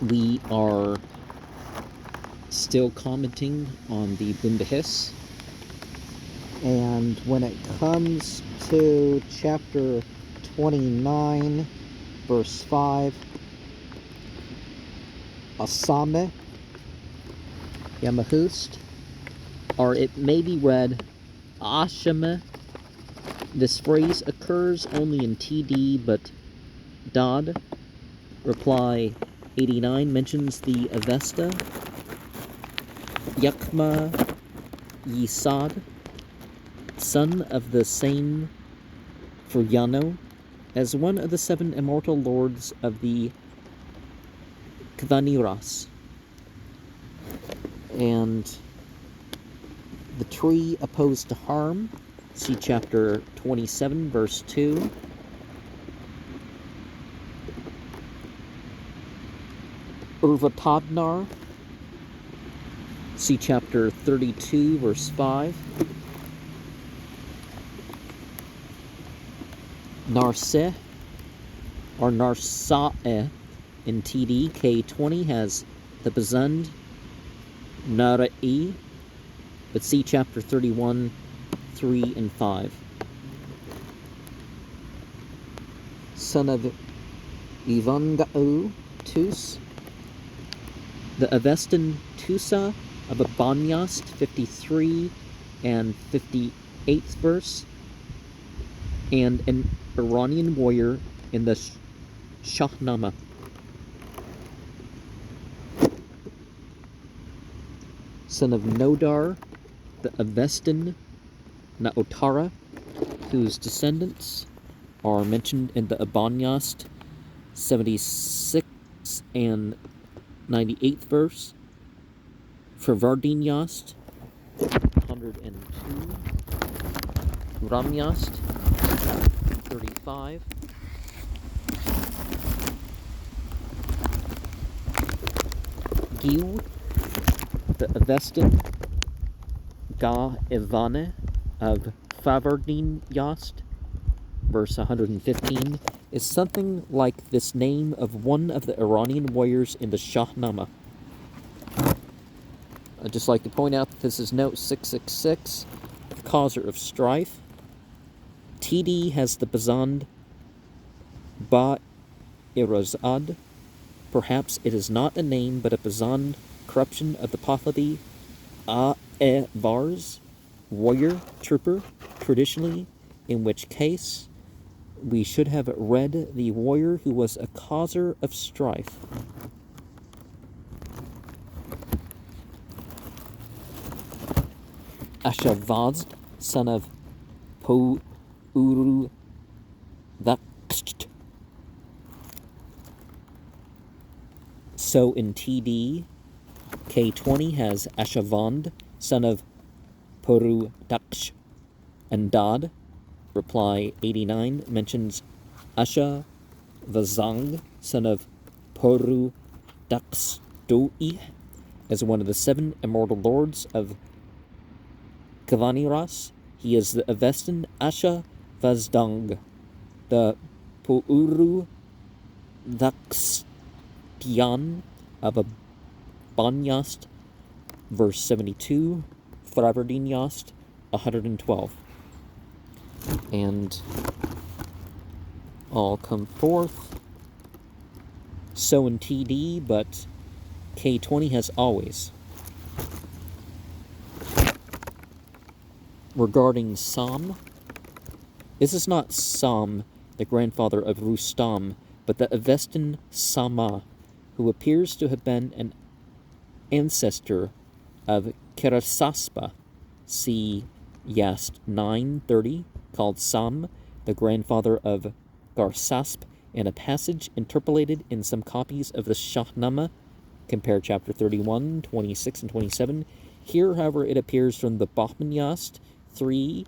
we are still commenting on the Bundahis. And when it comes to chapter 29, verse 5, Asame Yamahust, or it may be read Ashame. This phrase occurs only in TD, but Dodd, reply 89, mentions the Avesta, Yakma Yisad, son of the same Furyano, as one of the 7 immortal lords of the Kvaniras. And the tree opposed to harm, see chapter 27, verse 2. Urvatadnar, see chapter 32, verse 5. Narseh, or Narsa'eh, in TD, K20 has the Bazund, Nara'i, but see chapter 31, 3 and 5. Son of Ivanga'u, Tus, the Avestan Tusa of Abanyast, 53 and 58th verse, and an Iranian warrior in the Shahnama. Son of Nodar, the Avestan Naotara, whose descendants are mentioned in the Abanyast 76 and 98th verse, Fervardinyast 102, Ramyast 35, Giu, the Avestan Ga Ivane of Favardinyast, verse 115, is something like this name of one of the Iranian warriors in the Shahnama. I'd just like to point out that this is note 666, causer of strife. TD has the Bazand Ba Irazad. Perhaps it is not a name, but a Bazand corruption of the Pahlavi Vars, warrior, trooper, traditionally, in which case we should have read the warrior who was a causer of strife. Ashavazd, son of Po'uru Dakht. So in TD, K20 has Ashavand, son of Poru Daksh, and Dad, reply 89, mentions Asha Vazang, son of Poru Dakstoi, as one of the 7 immortal lords of Kvaniras. He is the Avestan Asha Vazdang, the Po'uru Dakstian of Abanyast, verse 72, Fraverdinyast 112. And all come forth. So in TD, but K20 has always. Regarding Sam, this is not Sam, the grandfather of Rustam, but the Avestan Sama, who appears to have been an ancestor of Kerasaspa, see Yast 930, called Sam, the grandfather of Garsasp, and a passage interpolated in some copies of the Shahnama, compare chapter 31, 26, and 27. Here, however, it appears from the Bahmanyast 3,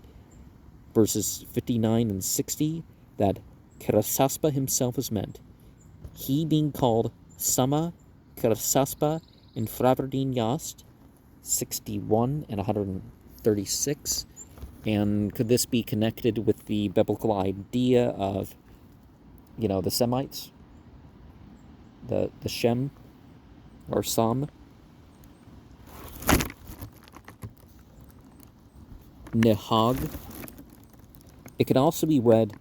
verses 59 and 60, that Kerasaspa himself is meant. He being called Sama Kerasaspa in Fraverdinyast 61 and 136. And could this be connected with the biblical idea of, the Semites? The Shem or Sam. Nihag. It could also be read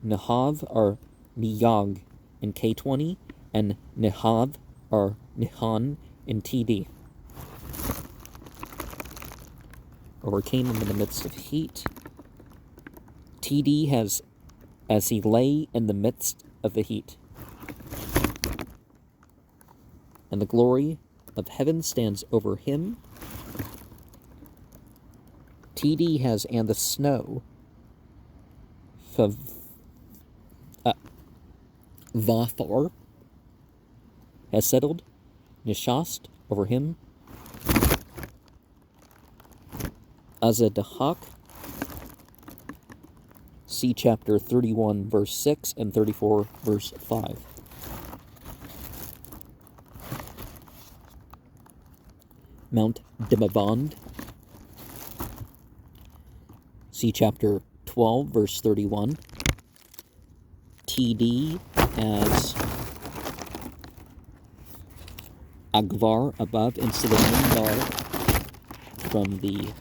Nihav or Niyag in K20 and Nihav or Nihan in TD. Overcame him in the midst of heat. TD has as he lay in the midst of the heat. And the glory of heaven stands over him. TD has and the snow. Vathar has settled. Nishast over him. Azadahak. See chapter 31, verse 6 and 34, verse 5. Mount Dimavand. See chapter 12, verse 31. TD as Agvar above instead of Mundar from the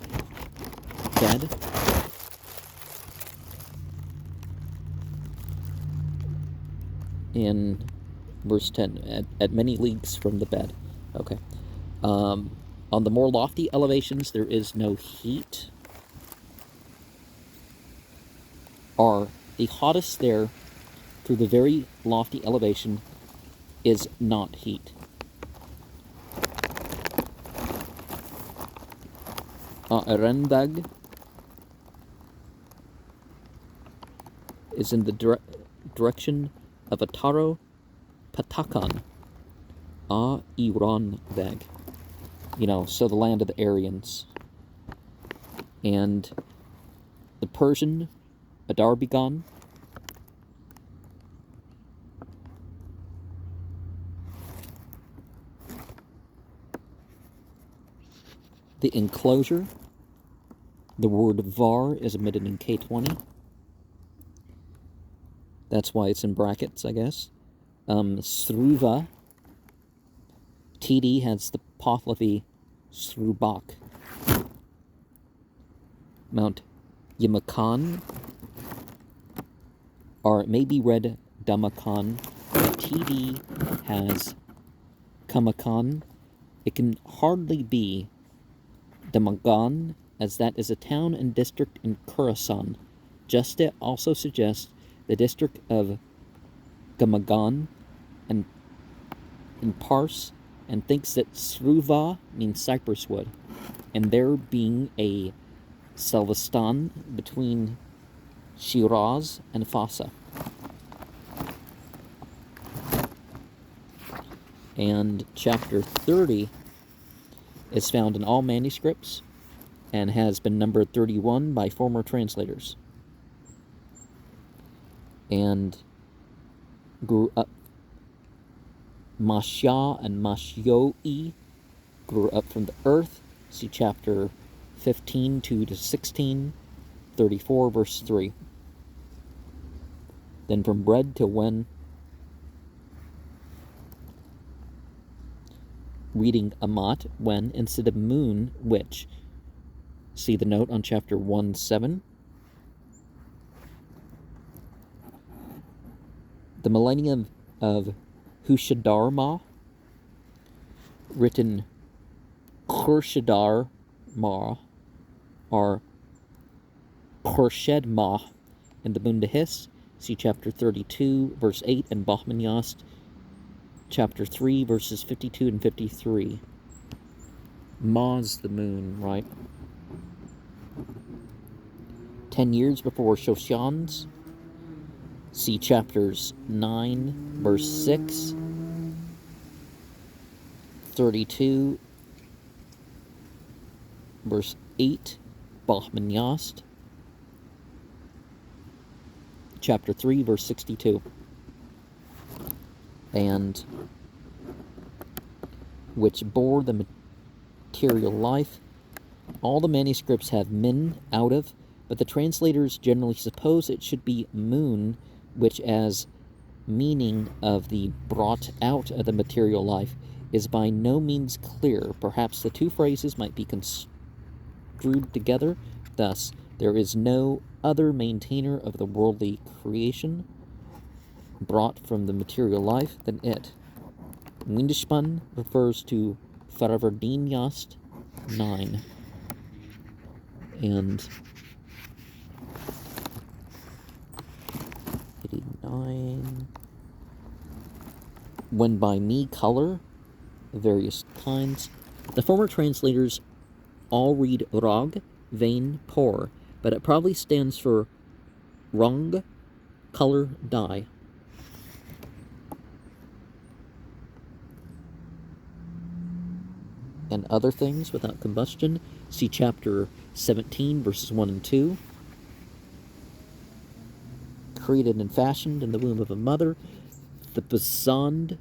bed. In verse 10, at many leagues from the bed. Okay. On the more lofty elevations, there is no heat. Or the hottest there, through the very lofty elevation, is not heat. Arendag is in the direction of Ataro Patakan. Irandag. So the land of the Aryans. And the Persian Adarbigan. The enclosure. The word var is omitted in K20. That's why it's in brackets, I guess. Sruva. TD has the Pahlavi Srubak. Mount Yamakan, or it may be read Damakan. TD has Kamakan. It can hardly be Damagan, as that is a town and district in Khorasan. Juste also suggests the district of Gamagan and in Pars, and thinks that Sruva means cypress wood, and there being a Salvestan between Shiraz and Fasa. And chapter 30 is found in all manuscripts and has been numbered 31 by former translators. And grew up. Mashya and Mashyoi grew up from the earth. See chapter 15, 2 to 16, 34, verse 3. Then from bread till when? Reading Amat, when, instead of moon, which. See the note on chapter 1:7. The millennium of Hushadar-ma, written Khurshadar-ma, or Khurshad-ma in the Bundahis. See chapter 32, verse 8, and Bahmanyast, chapter 3, verses 52 and 53. Ma's the moon, right? 10 years before Shoshan's. See chapters 9, verse 6, 32, verse 8, Bahmanyast, chapter 3, verse 62. And which bore the material life. All the manuscripts have min out of, but the translators generally suppose it should be moon, which as meaning of the brought out of the material life is by no means clear. Perhaps the two phrases might be construed together. Thus, there is no other maintainer of the worldly creation brought from the material life than it. Windispan refers to Faravardinjast 9. And 89. When by me color, various kinds. The former translators all read rog, vein, por, but it probably stands for rong, color, dye. And other things without combustion, see chapter 17, verses 1 and 2. Created and fashioned in the womb of a mother, the Basand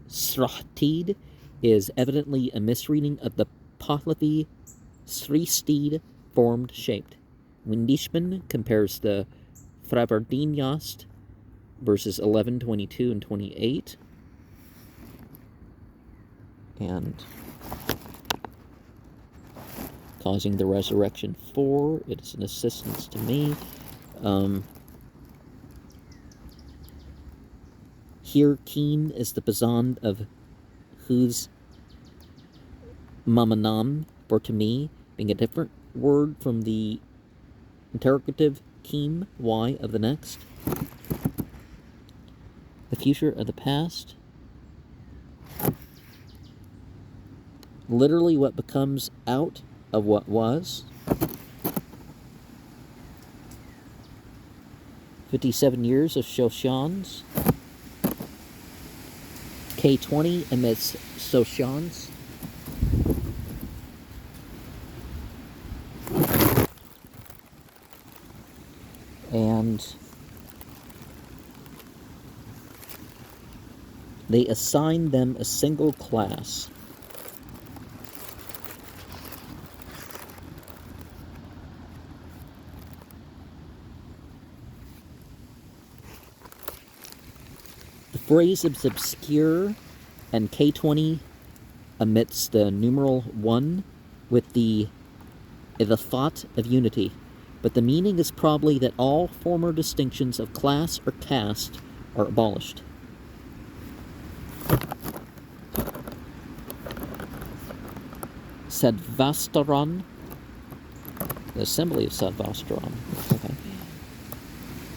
Srahtid is evidently a misreading of the Pahlavi Sristid formed shaped. Windishman compares the Fravardinjast verses 11, 22, and 28. And causing the resurrection 4. It is an assistance to me. Here, keen is the Bazand of whose mamanam, or to me, being a different word from the interrogative keem, why, of the next. The future of the past. Literally what becomes out of what was. 57 years of Shoshans. K20 amidst Shoshans. And they assign them a single class. The phrase is obscure, and K20 amidst the numeral 1 with the thought of unity. But the meaning is probably that all former distinctions of class or caste are abolished. Sadvastaran, the assembly of Sadvastaran. Okay.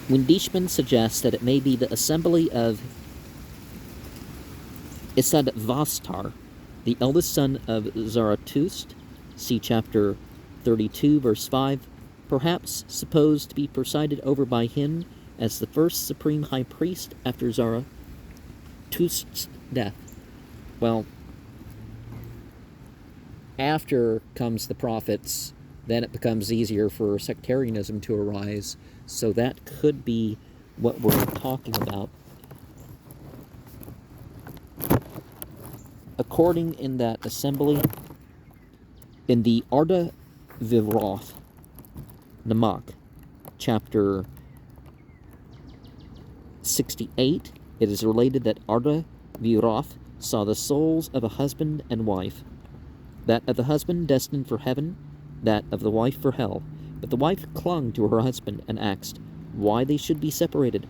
Windishman suggests that it may be the assembly of Isadvastar, the eldest son of Zarathustra, see chapter 32, verse 5, perhaps supposed to be presided over by him as the first supreme high priest after Zarathustra's death. Well, after comes the prophets, then it becomes easier for sectarianism to arise, so that could be what we're talking about. According in that assembly, in the Arda Viroth, Namak, chapter 68, it is related that Arda Viroth saw the souls of a husband and wife, that of the husband destined for heaven, that of the wife for hell. But the wife clung to her husband and asked why they should be separated.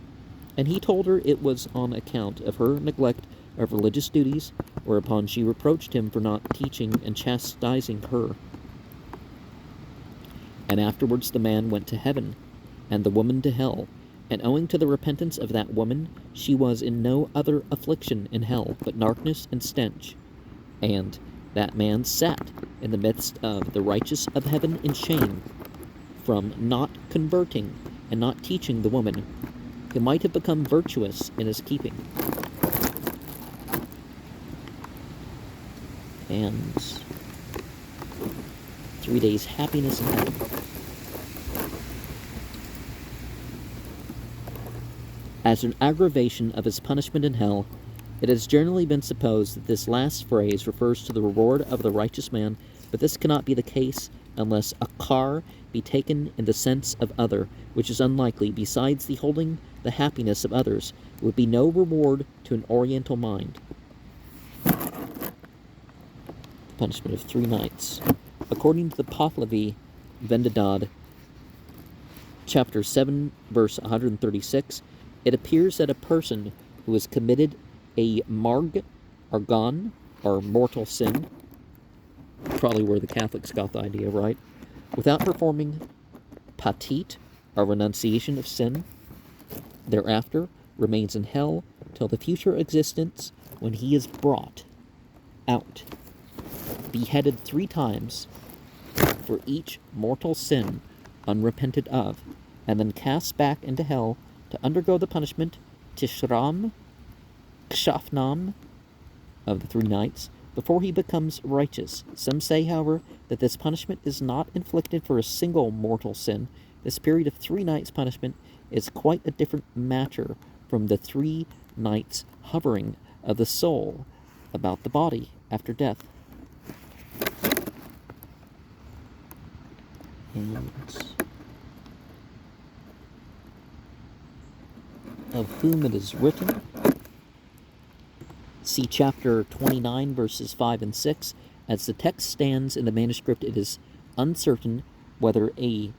And he told her it was on account of her neglect of religious duties, whereupon she reproached him for not teaching and chastising her. And afterwards the man went to heaven, and the woman to hell, and owing to the repentance of that woman, she was in no other affliction in hell but darkness and stench. And that man sat in the midst of the righteous of heaven in shame, from not converting and not teaching the woman, who might have become virtuous in his keeping. And 3 days happiness in heaven. As an aggravation of his punishment in hell, it has generally been supposed that this last phrase refers to the reward of the righteous man, but this cannot be the case unless a car be taken in the sense of other, which is unlikely. Besides the holding the happiness of others, it would be no reward to an oriental mind. punishment of 3 nights. According to the Pahlavi Vendadad, chapter 7, verse 136, it appears that a person who has committed a argon, or mortal sin, probably where the Catholics got the idea, right, without performing patit, or renunciation of sin, thereafter remains in hell till the future existence when he is brought out, beheaded 3 times for each mortal sin unrepented of, and then cast back into hell to undergo the punishment Tishram Kshafnam of the 3 nights before he becomes righteous. Some say, however, that this punishment is not inflicted for a single mortal sin. This period of 3 nights punishment is quite a different matter from the 3 nights hovering of the soul about the body after death. And of whom it is written, see chapter 29, verses 5 and 6. As the text stands in the manuscript, it is uncertain whether the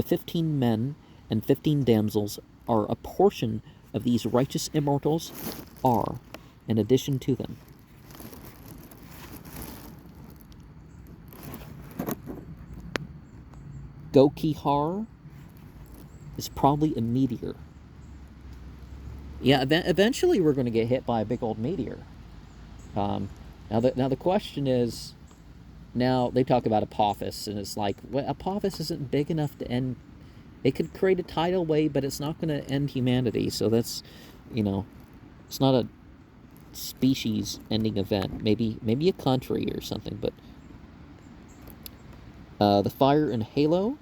15 men and 15 damsels are a portion of these righteous immortals, are in addition to them. Gokihar is probably a meteor. Yeah, eventually we're going to get hit by a big old meteor. Now the question is, now they talk about Apophis, and it's like, well, Apophis isn't big enough to end. It could create a tidal wave, but it's not going to end humanity. So that's, it's not a species-ending event. Maybe a country or something. But the fire in Halo,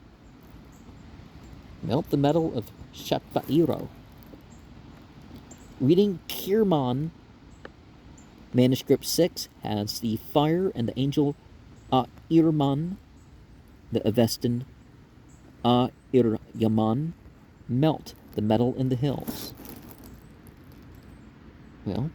melt the metal of Shatvairo. Reading Kirman, manuscript 6 has the fire and the angel Irman, the Avestan Iryaman, melt the metal in the hills. Well,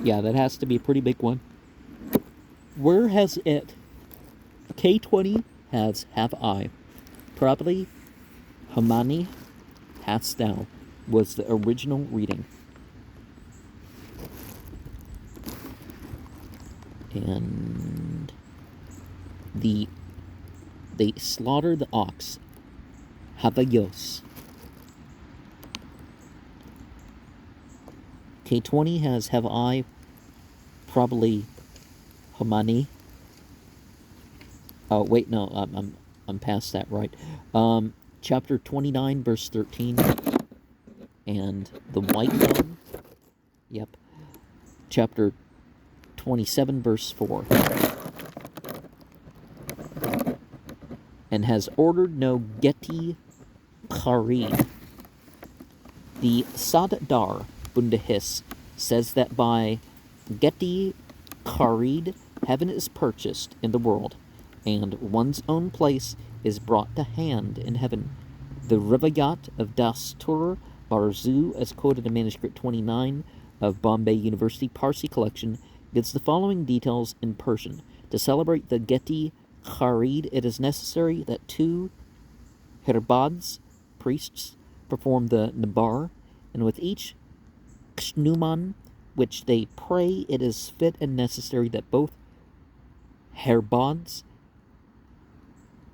yeah, that has to be a pretty big one. Where has it? K20 has have I. Probably Hamani hast thou was the original reading. And they slaughter the ox. Havayos. K20 has have I. Probably Hamani. Oh wait, no, I'm past that, right? Chapter 29, verse 13, and the white one. Yep. Chapter 27, verse 4, and has ordered no Geti Charid. The Sadadar Bundahis says that by Geti Charid, heaven is purchased in the world, and one's own place is brought to hand in heaven. The Rivayat of Dastur Barzu, as quoted in manuscript 29 of Bombay University Parsi collection, gives the following details in Persian. To celebrate the Geti Charid, it is necessary that 2 Hirbads, priests, perform the Nabar, and with each Kshnuman which they pray, it is fit and necessary that both Hirbads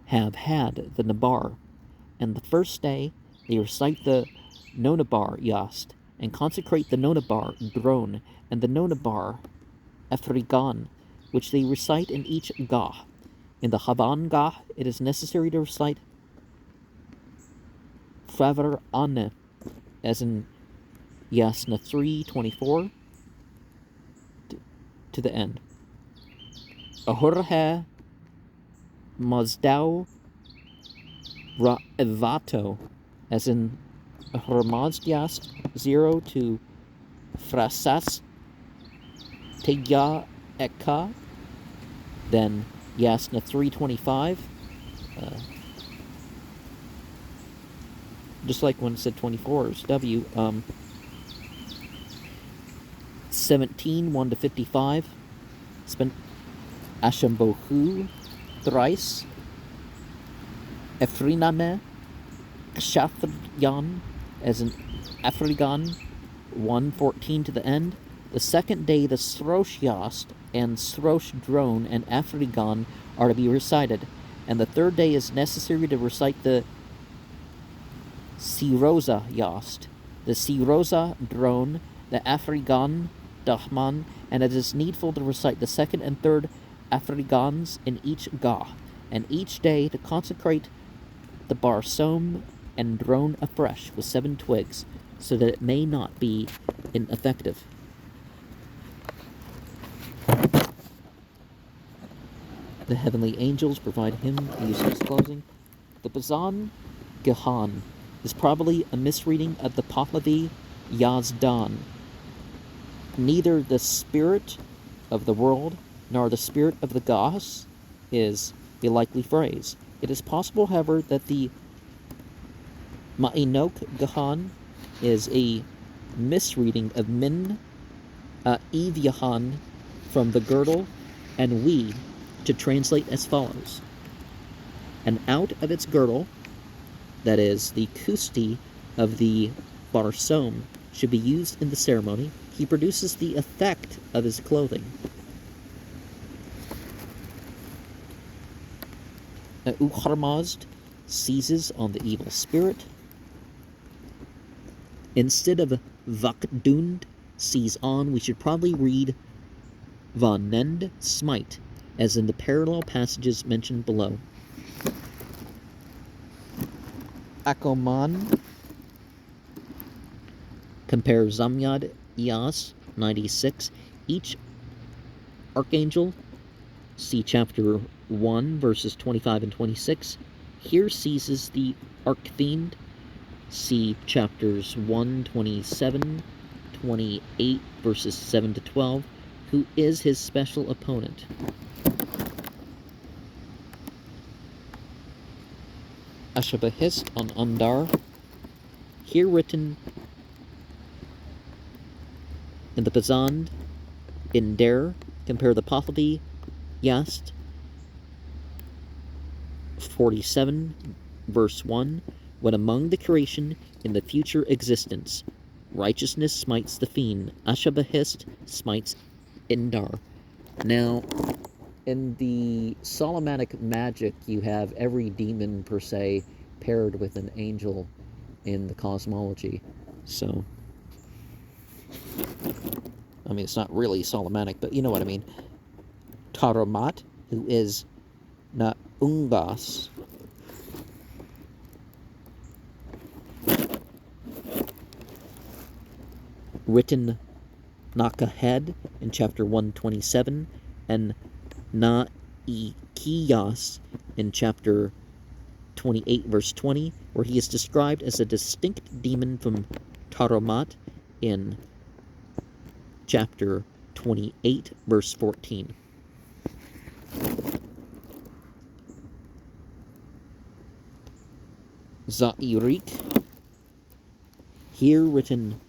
have had the Nabar, and the first day they recite the Nonabar Yast, and consecrate the Nonabar Drone, and the Nonabar Afrigan, which they recite in each Gah. In the Haban Gah, it is necessary to recite Fraver Ane, as in Yasna 3:24 to the end. Ahurha Mazdau Ra'evato, as in Ahurmazdyast 0 to Frasas Tegya Eka, then Yasna 3:25, just like when it said 24 is W. 17, 1 to 55. Spent Ashambohu thrice. Efriname, Kshathyan, as in Afrigan, 1:14 to the end. The second day the Sroshyast and Sroshdron and Afrigan are to be recited, and the third day is necessary to recite the Siroza Yast, the Siroza Drone, the Afrigan Dahman, and it is needful to recite the second and third Afrigans in each Gah, and each day to consecrate the Barsom and drone afresh with 7 twigs, so that it may not be ineffective. The heavenly angels provide him the use of his clothing. The Bazan Gahan is probably a misreading of the Pahlavi Yazdan. Neither the spirit of the world nor the spirit of the gods is the likely phrase. It is possible, however, that the Ma'inok Gahan is a misreading of Min Evyahan from the girdle and we to translate as follows. And out of its girdle, that is, the kusti of the barsom, should be used in the ceremony. He produces the effect of his clothing. Uharmazd seizes on the evil spirit. Instead of Vakdund, seize on, we should probably read Vanend smite, as in the parallel passages mentioned below. Akoman, compare Zamyad Yas 96. Each archangel, see chapter 1, verses 25 and 26. Here seizes the archfiend, see chapters 1, 27, 28, verses 7 to 12, who is his special opponent. Ashabahist on Undar, here written in the Bazand, in Der, compare the Pahlavi Yast 47, verse 1, when among the creation in the future existence, righteousness smites the fiend, Ashabahist smites Indar. Now, in the Solomonic magic, you have every demon, per se, paired with an angel in the cosmology. So, I mean, it's not really Solomonic, but you know what I mean. Taromat, who is Naungas, written Nakahed in chapter 127, and Naikiyas in chapter 28, verse 20, where he is described as a distinct demon from Taromat in chapter 28, verse 14. Za'irik, here written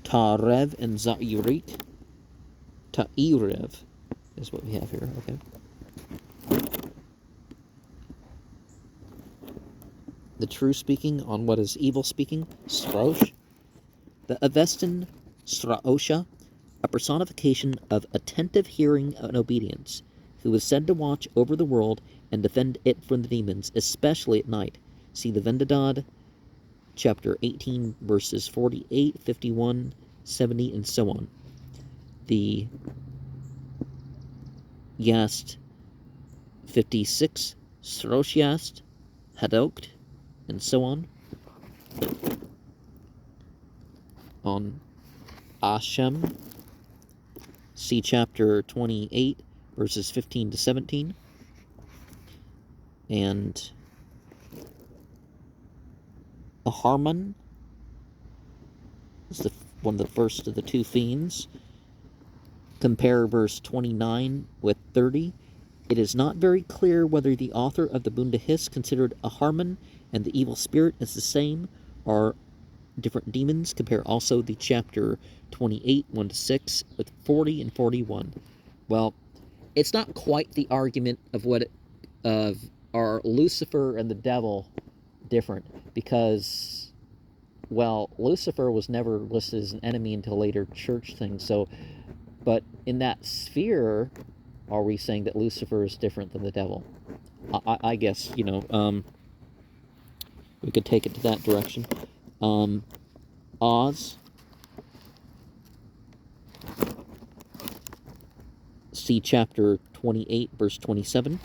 Tarev and Za'irik. Ta'irev is what we have here, okay. The true speaking on what is evil speaking, Srosh. The Avestan Sraosha, a personification of attentive hearing and obedience, who is said to watch over the world and defend it from the demons, especially at night. See the Vendadad, chapter 18, verses 48, 51, 70, and so on. The Yast 56, Sroshyast, Hadokt, and so on. On Ashem, see chapter 28, verses 15 to 17. And Aharman is one of the first of the two fiends. Compare verse 29 with 30. It is not very clear whether the author of the Bundahis considered Ahriman and the evil spirit as the same or different demons. Compare also the chapter 28, 1 to 6, with 40 and 41. Well, it's not quite the argument of are Lucifer and the devil different, because, well, Lucifer was never listed as an enemy until later church things. So, but in that sphere, are we saying that Lucifer is different than the devil? I guess, we could take it to that direction. Oz. See chapter 28, verse 27.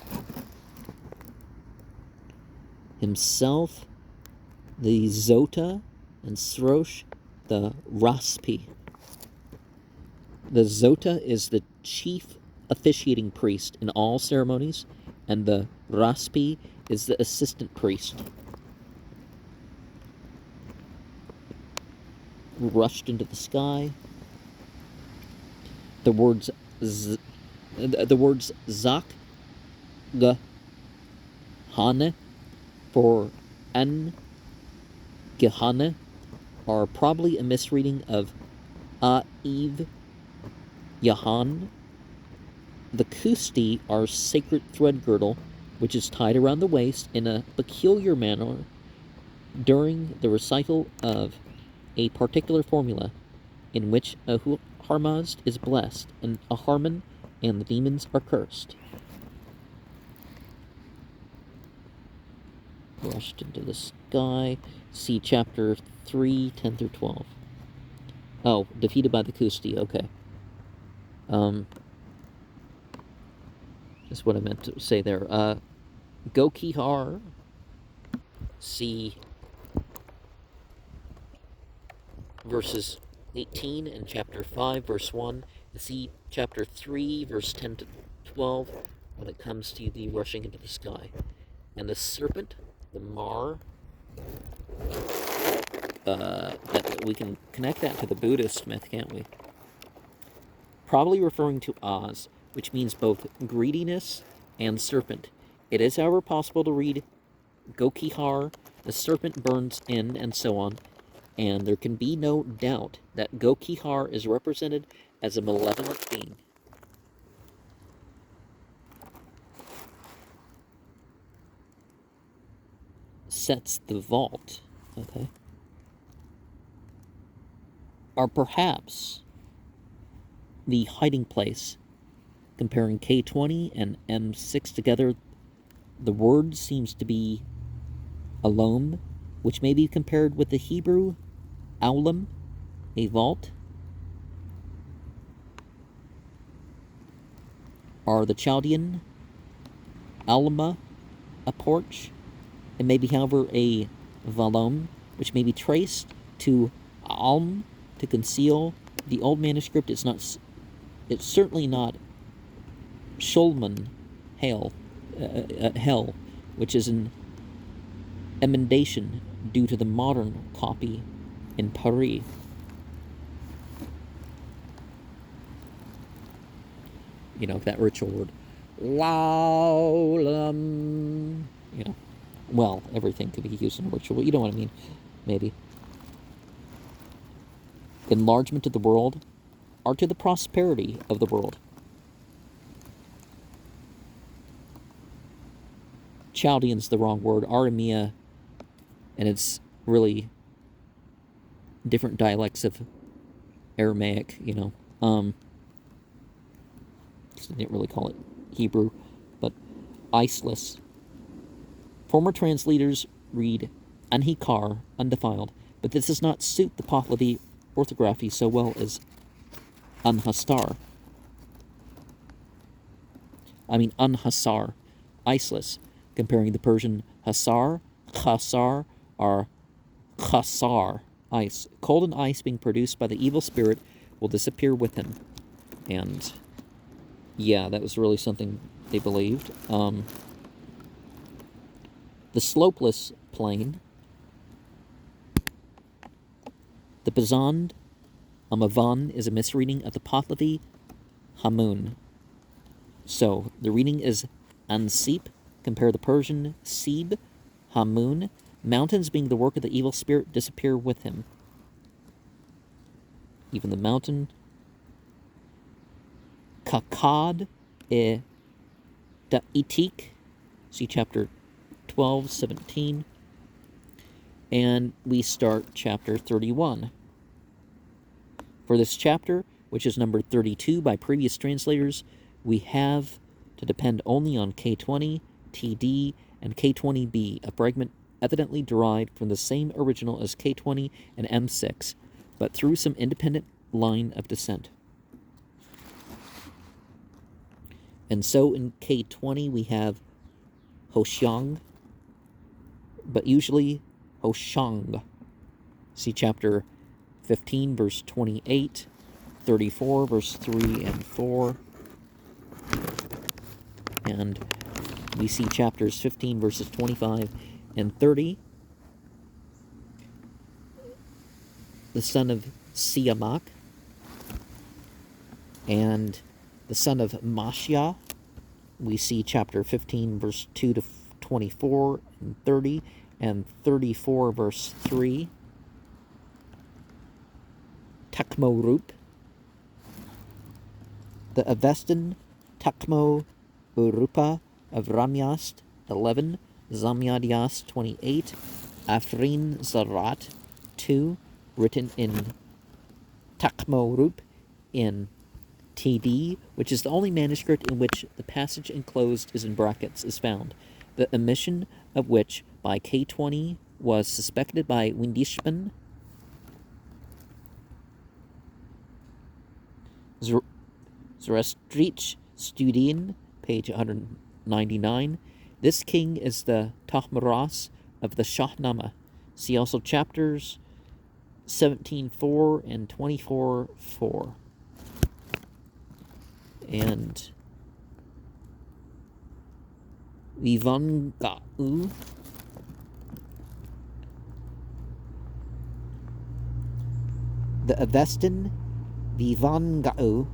Himself, the Zota, and Srosh, the Raspi. The Zota is the chief officiating priest in all ceremonies, and the Raspi is the assistant priest. Rushed into the sky. The words Zak, G, Hane for An, Gehane are probably a misreading of Aiv, Yahan. The kusti are sacred thread girdle, which is tied around the waist in a peculiar manner during the recital of a particular formula in which a Harmazd is blessed and a Harman and the demons are cursed. Rushed into the sky. See chapter 3, 10 through 12. Oh, defeated by the kusti, okay. That's what I meant to say there. Gokihar. See verses 18 and chapter 5, verse 1. And see chapter 3, verse 10 to 12, when it comes to the rushing into the sky. And the serpent, the Mar, that we can connect that to the Buddhist myth, can't we? Probably referring to Oz, which means both greediness and serpent. It is, however, possible to read Gokihar, the serpent burns in, and so on, and there can be no doubt that Gokihar is represented as a malevolent being. Sets the vault, okay, are perhaps the hiding place. Comparing K20 and M6 together, the word seems to be alom, which may be compared with the Hebrew aulam, a vault, or the Chaldean alma, a porch, and maybe, however, a valom, which may be traced to alm, to conceal. The old manuscript is not, it's certainly not Shulman, hell, which is an emendation due to the modern copy in Paris. That ritual word. Laulam. Well, everything could be used in a ritual, but you know what I mean, maybe. Enlargement of the world, or to the prosperity of the world. Chaldean's the wrong word, Aramea, and it's really different dialects of Aramaic, they didn't really call it Hebrew, but iceless. Former translators read Anhikar, undefiled, but this does not suit the Pahlavi orthography so well as Unhasar, iceless, comparing the Persian Hasar, Khasar, or Khasar, ice. Cold and ice being produced by the evil spirit will disappear with him. And yeah, that was really something they believed. The slopeless plain, the Bazand, Amavan, is a misreading of the Pahlavi Hamun. So the reading is Ansip, compare the Persian Sib, Hamun, mountains being the work of the evil spirit disappear with him. Even the mountain. Kakad e Da'itik, see chapter 12, 17. And we start chapter 31. For this chapter, which is numbered 32 by previous translators, we have to depend only on K20, TD, and K20b, a fragment evidently derived from the same original as K20 and M6, but through some independent line of descent. And so in K20 we have Hoxiang, but usually Hoshang. See chapter 15, verse 28, 34, verse 3 and 4. And we see chapters 15, verses 25 and 30. The son of Siamak and the son of Mashia. We see chapter 15, verse 2 to 24 and 30, and 34, verse 3. Takmorup. The Avestan Takmo Urupa of Ramyast 11, Zamyadias 28, Afrin Zarat 2, written in Takmorup in TD, which is the only manuscript in which the passage enclosed is in brackets, is found, the omission of which by K20 was suspected by Windishman. Zoroastrianism, page 199. This king is the Tahmaras of the Shahnameh. See also chapters 17.4 and 24.4. And Vivanga'u, the Avestan Vivanga'u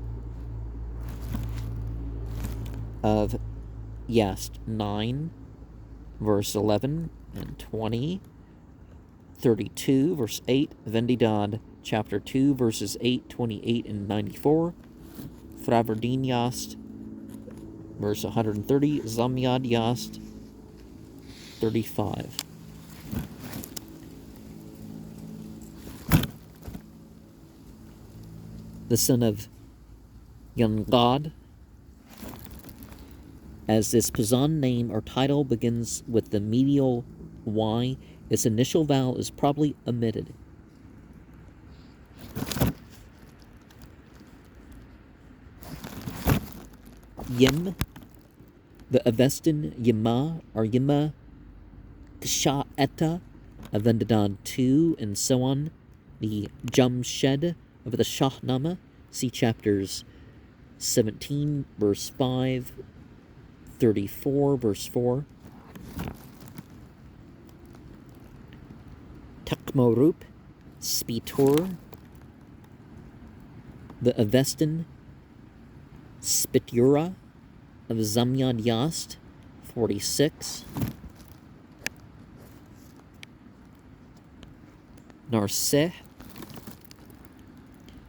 of Yast 9, verse 11 and 20, 32, verse 8, Vendidad, chapter 2, verses 8, 28, and 94, Fraverdin Yast, verse 130, Zamyad Yast, 35. The son of Yangad, as this Pazan name or title begins with the medial Y, its initial vowel is probably omitted. Yim, the Avestan Yima or Yima Ksha'eta of Vendidad 2, and so on. The Jamshed of the Shahnameh, see chapters 17, verse 5, 34, verse 4. Takmorup, Spitur, the Avestan Spitura of Zamyad Yast, 46. Narseh,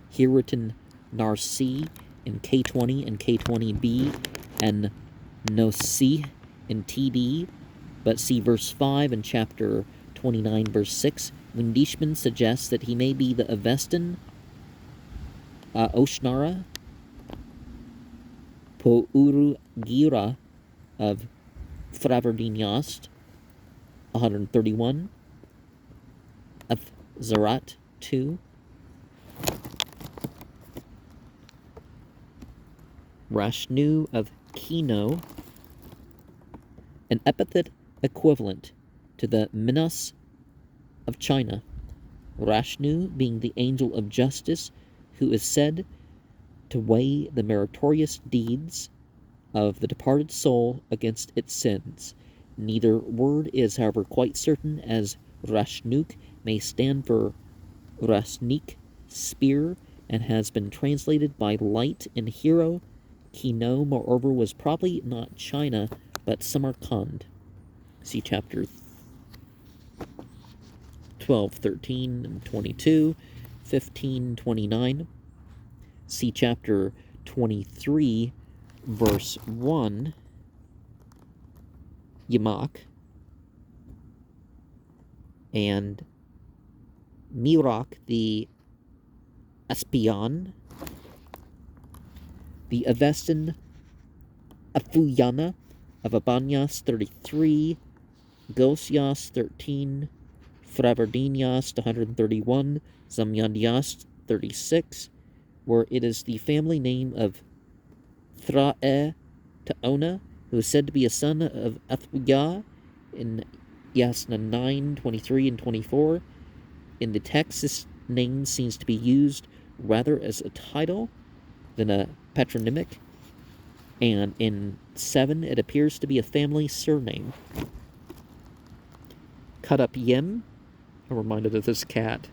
here written Narsi in K20 and K20b, and Nosi in TD, but see verse 5 in chapter 29, verse 6. Windishman suggests that he may be the Avestan Oshnara Pouru Gira of Fraverdin Yast, 131, of Zarat 2, Rashnu of Kino, an epithet equivalent to the Minas of China, Rashnu being the angel of justice who is said to weigh the meritorious deeds of the departed soul against its sins. Neither word is, however, quite certain, as Rashnuk may stand for Rasnik, spear, and has been translated by light and hero. Kino, moreover, was probably not China, but Samarkand. See chapter 12, 13, and 22, 15, 29. See chapter 23, verse 1, Yamak, and Mirak the Espion, the Avestan Afuyana of Abanyas 33, Gosias 13, Fraberdinias 131, Zamyandias 36, where it is the family name of Thrae Taona, who is said to be a son of Athuyah in Yasna 9, 23, and 24. In the text, this name seems to be used rather as a title than a patronymic, and in 7, it appears to be a family surname. Cut up Yem, I'm reminded of this cat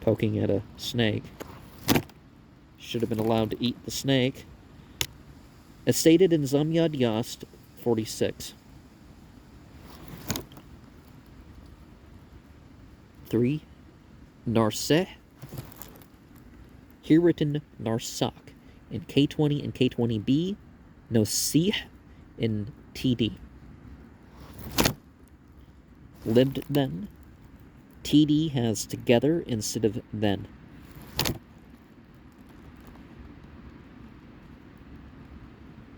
poking at a snake. Should have been allowed to eat the snake. As stated in Zamyad Yast 46. 3. Narseh. Here written Narsak in K20 and K20b. Nosih in TD. Lived then. TD has together instead of then.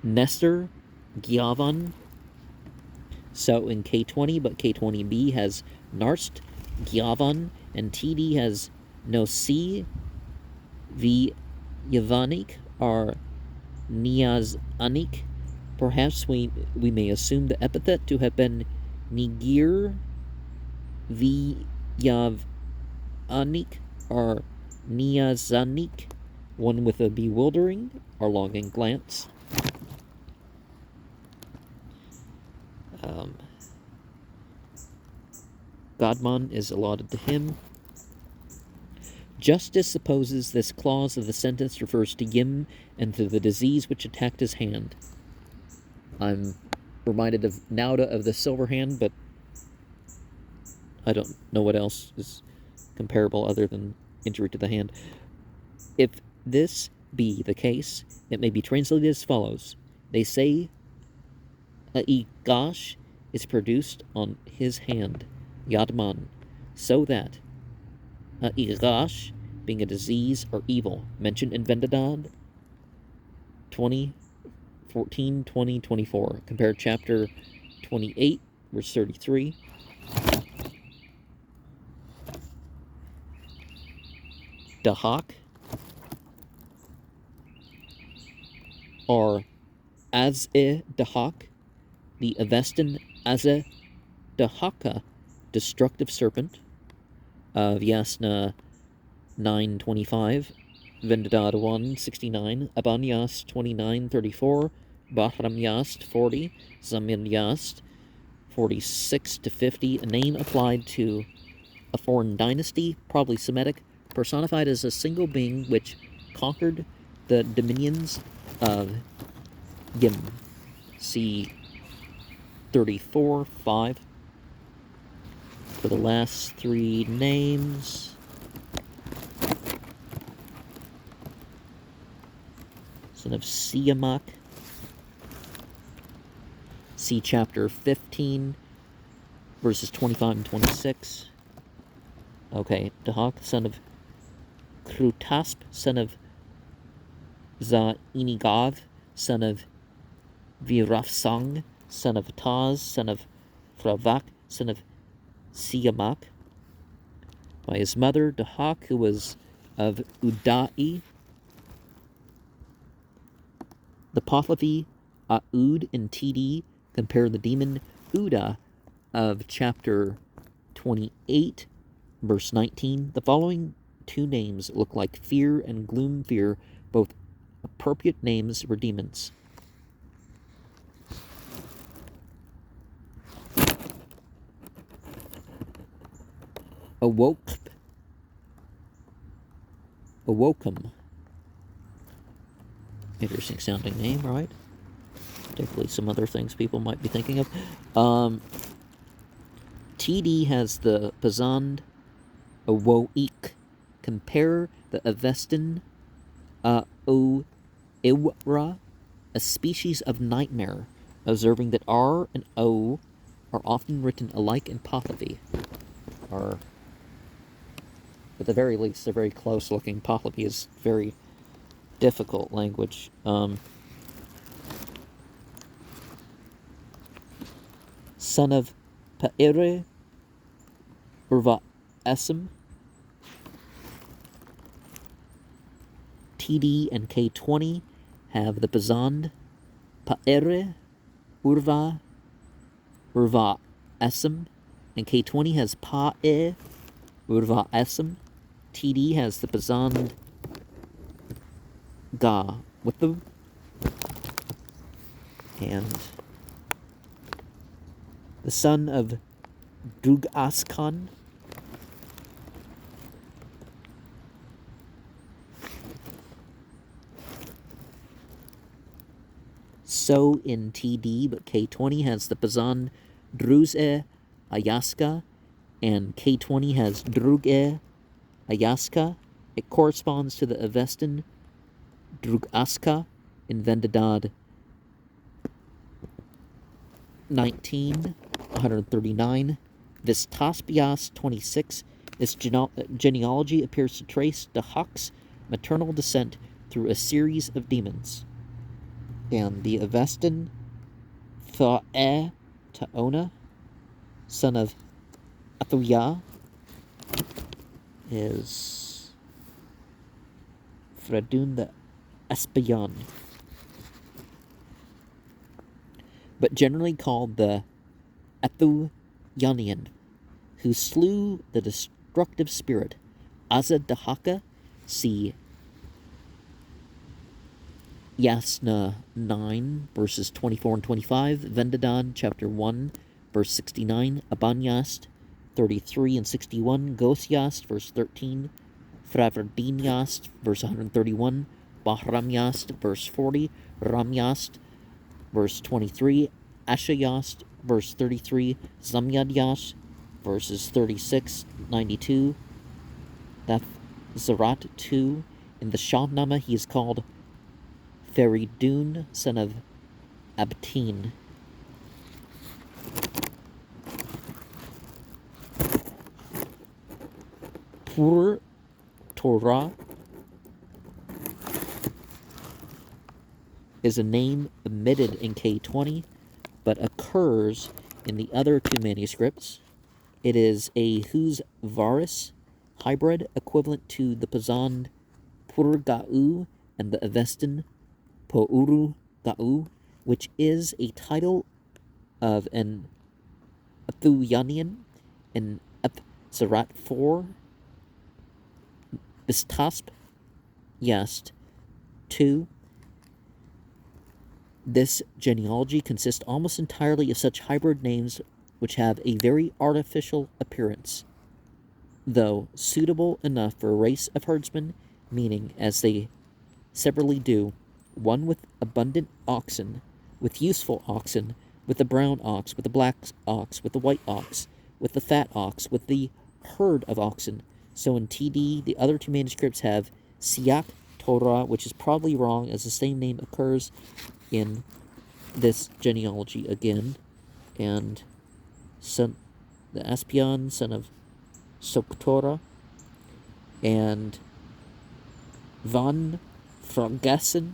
Nestor, Gyavan. So in K20, but K20b has Narst, Gyavan, and TD has Nosi, V. Yavanik, or Niazanik. Perhaps we may assume the epithet to have been Nigir, V. Yavanik, or Niazanik, one with a bewildering or longing glance. Godman is allotted to him. Justice supposes this clause of the sentence refers to Yim and to the disease which attacked his hand. I'm reminded of Nauda of the silver hand, but I don't know what else is comparable other than injury to the hand. If this be the case, it may be translated as follows. They say a igash is produced on his hand, Yadman, so that a igash, being a disease or evil, mentioned in Vendadad 20, 14, 20, 24. Compare chapter 28, verse 33. Dahak, or Az-e Dahak, the Avestan Az-e Dahaka, destructive serpent, of Yasna 9:25, Vendadad 1:69, Abanyas 29:34, Bahram Yast 40, Zamin Yast 46-50, a name applied to a foreign dynasty, probably Semitic, personified as a single being which conquered the dominions of Gim. See 34:5. For the last 3 names, son of Siamak. See chapter 15, verses 25 and 26. Okay, Dahak, son of Krutasp, son of Zainigav, son of Virafsang, son of Taz, son of Fravak, son of Siamak, by his mother Dahak, who was of Udai. The Pahlavi Aud and TD compare the demon Uda of chapter 28, verse 19. The following 2 names look like fear and gloom fear, both appropriate names for demons. Awokum. Interesting sounding name, right? particularly some other things people might be thinking of. TD has the Pazand Awoik. Compare the Avestan O Iwra, a species of nightmare, observing that R and O are often written alike in Pahlavi. Or, at the very least, they're very close looking. Pahlavi is very difficult language. Son of Pa'ire Urva Esem. TD and K20 have the Pazand Pa'ere Urva Esem, and K20 has Pa'e Urva Esem. TD has the Pazand Ga with them, and the son of Dugaskan. So in TD, but K20 has the Pazand Druze Ayaska, and K20 has Druge Ayaska. It corresponds to the Avestan Drugaska in Vendadad 139. This Taspias 26. Its genealogy appears to trace Dahak's maternal descent through a series of demons. And the Avestan Tha'e Ta'ona, son of Athuya, is Fredun the Espion, but generally called the Athuyanian, who slew the destructive spirit Azad Dahaka. See Yasna 9, verses 24 and 25, Vendadan, chapter 1, verse 69, Abanyast, 33 and 61, Gosyast, verse 13, Fraverdinyast, verse 131, Bahramyast, verse 40, Ramyast, verse 23, Ashayast, verse 33, Zamyadyast, verses 36, 92, That Zarat 2. In the Shahnama, he is called Feridun, son of Abtin. Pur Torah is a name omitted in K20, but occurs in the other two manuscripts. It is a Huz Varus hybrid equivalent to the Pazand Purga'u and the Avestan Po'uru Ga'u, which is a title of an Athuyanian in Zarat 4. Bistasp Yast 2. This genealogy consists almost entirely of such hybrid names which have a very artificial appearance, though suitable enough for a race of herdsmen, meaning, as they severally do, one with abundant oxen, with useful oxen, with the brown ox, with the black ox, with the white ox, with the fat ox, with the herd of oxen. So in TD, the other two manuscripts have Siak Torah, which is probably wrong, as the same name occurs in this genealogy again, and the Aspion, son of Soktora, and Van Frogassen.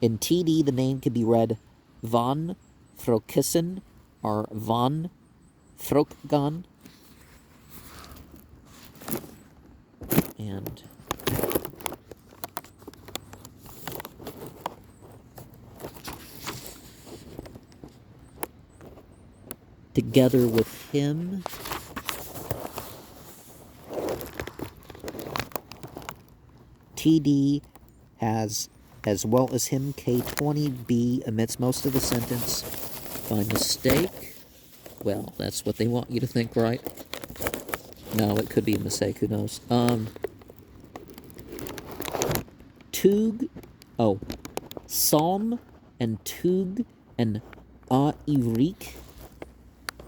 In TD, the name can be read Van Frokissen or Van Frokgan. And together with him, TD has, as well as him, K20B omits most of the sentence by mistake. Well, that's what they want you to think, right? No, it could be a mistake, who knows. Tug, Psalm and Tug and Airik.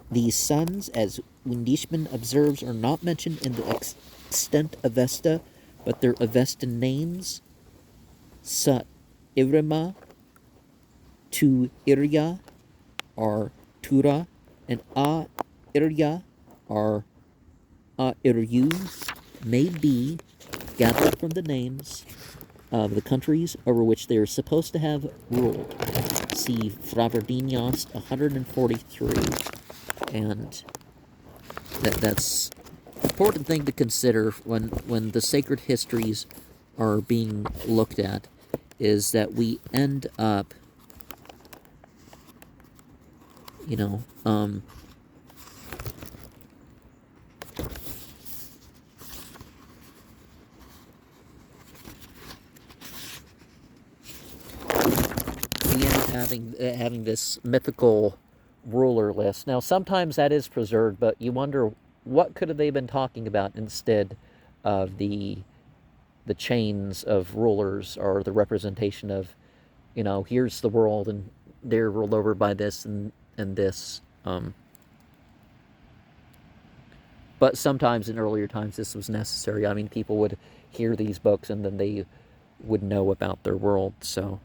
These sons, as Windishman observes, are not mentioned in the extant Avesta, but their Avestan names, Sa Irima to Irya, are Tura, and A Irya are Iryu, may be gathered from the names of the countries over which they are supposed to have ruled. See Fraverdinjast 143. And that's an important thing to consider when the sacred histories are being looked at, is that we end up, you know, we end up having this mythical ruler list. Now, sometimes that is preserved, but you wonder what could have they been talking about instead of the chains of rulers, or the representation of, here's the world and they're ruled over by this and this. But sometimes in earlier times this was necessary. I mean, people would hear these books and then they would know about their world. So